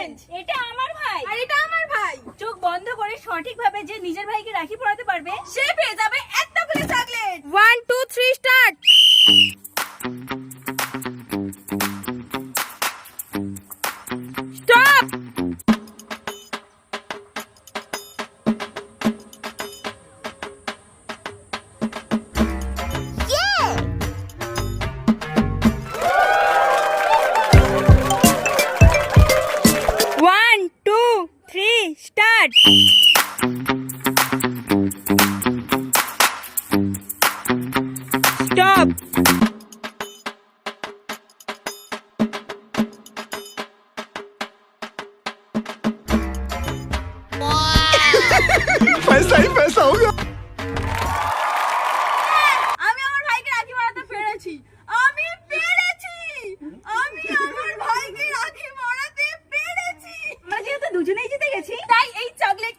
Challenge. এটা আমার ভাই আর এটা আমার ভাই। চোখ বন্ধ করে সঠিকভাবে যে নিজের ভাইকে রাখি পরাতে পারবে সে পেয়ে যাবে একটা করে chocolate. 1 2 3 start. Stop. One, two, three, start. Stop. पैसा ही पैसा होगा। আমি আমার ভাইকে রাখি পরাতে পেরেছি। আমি পেরেছি। আমি আমার ভাইকে রাখি পরাতে পেরেছি। আমরা যেহেতু দুজনেই জিতে গেছি তাই এই চকলেট